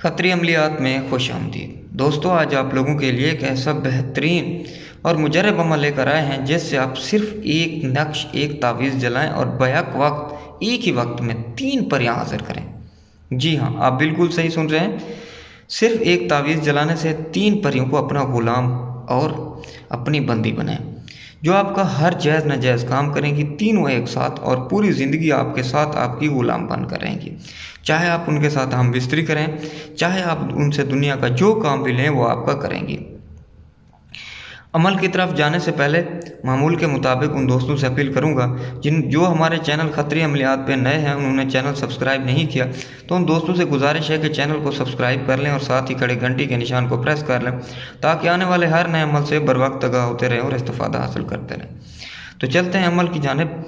खतरी अमलियात में खुश आमदीद। दोस्तों, आज आप लोगों के लिए एक ऐसा बेहतरीन और मुजरब अमल लेकर आए हैं जिससे आप सिर्फ एक नक्श, एक तावीज़ जलाएं और बैक वक्त एक ही वक्त में 3 परियां हाजिर करें। जी हाँ, आप बिल्कुल सही सुन रहे हैं। सिर्फ एक तावीज़ जलाने से 3 परियों को अपना गुलाम और अपनी बंदी बनाएं, जो आपका हर जायज़ नाजायज़ काम करेंगी तीनों एक साथ और पूरी ज़िंदगी आपके साथ आपकी गुलाम बनकर रहेंगी। चाहे आप उनके साथ हम बिस्तरी करें, चाहे आप उनसे दुनिया का जो काम भी लें वो आपका करेंगी। अमल की तरफ जाने से पहले मामूल के मुताबिक उन दोस्तों से अपील करूंगा जो हमारे चैनल खतरी अमलियात पे नए हैं, उन्होंने चैनल सब्सक्राइब नहीं किया, तो उन दोस्तों से गुजारिश है कि चैनल को सब्सक्राइब कर लें और साथ ही खड़े घंटी के निशान को प्रेस कर लें ताकि आने वाले हर नए अमल से बर वक्त आगाह होते रहें और इस्तिफादा हासिल करते रहें। तो चलते हैं अमल की जानिब।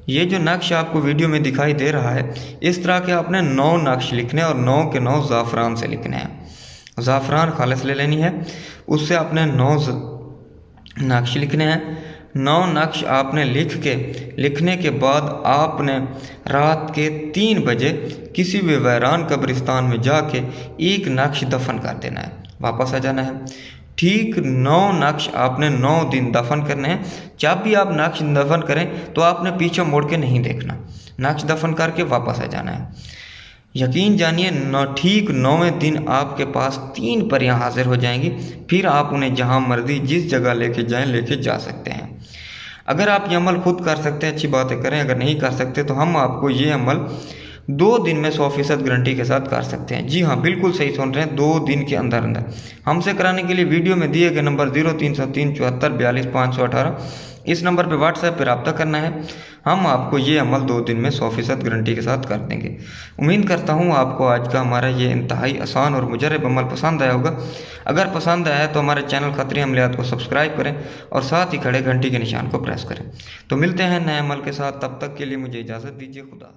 ये जो नक्श आपको वीडियो में दिखाई दे रहा है, इस तरह के आपने 9 नक्श लिखने और 9 के 9 ज़ाफ़रान से लिखने हैं। ज़ाफ़रान खालिस ले लेनी है, उससे आपने 9 नक्श लिखने हैं। 9 नक्श आपने लिखने के बाद आपने रात के 3 बजे किसी भी वैरान कब्रिस्तान में जाके एक नक्श दफन कर देना है, वापस आ जाना है। ठीक 9 नक्श आपने 9 दिन दफन करने हैं। जब भी आप नक्श दफन करें तो आपने पीछे मुड़ के नहीं देखना, नक्श दफन करके वापस आ जाना है। यकीन जानिए ठीक 9वें दिन आपके पास 3 परियां हाजिर हो जाएंगी। फिर आप उन्हें जहां मर्जी जिस जगह लेके जाएं लेके जा सकते हैं। अगर आप ये अमल खुद कर सकते हैं अच्छी बातें करें, अगर नहीं कर सकते तो हम आपको ये अमल 2 दिन में 100% गारंटी के साथ कर सकते हैं। जी हाँ, बिल्कुल सही सुन रहे हैं, 2 दिन के अंदर अंदर। हमसे कराने के लिए वीडियो में दिए गए नंबर 0303 74 42 518 इस नंबर पर व्हाट्सएप पर रब्ता करना है। हम आपको ये अमल 2 दिन में 100% गारंटी के साथ कर देंगे। उम्मीद करता हूँ आपको आज का हमारा ये इंतहाई आसान और मुजरब अमल पसंद आया होगा। अगर पसंद आया तो हमारे चैनल खतरी अमलियात को सब्सक्राइब करें और साथ ही खड़े घंटी के निशान को प्रेस करें। तो मिलते हैं नए अमल के साथ, तब तक के लिए मुझे इजाज़त दीजिए। खुदा।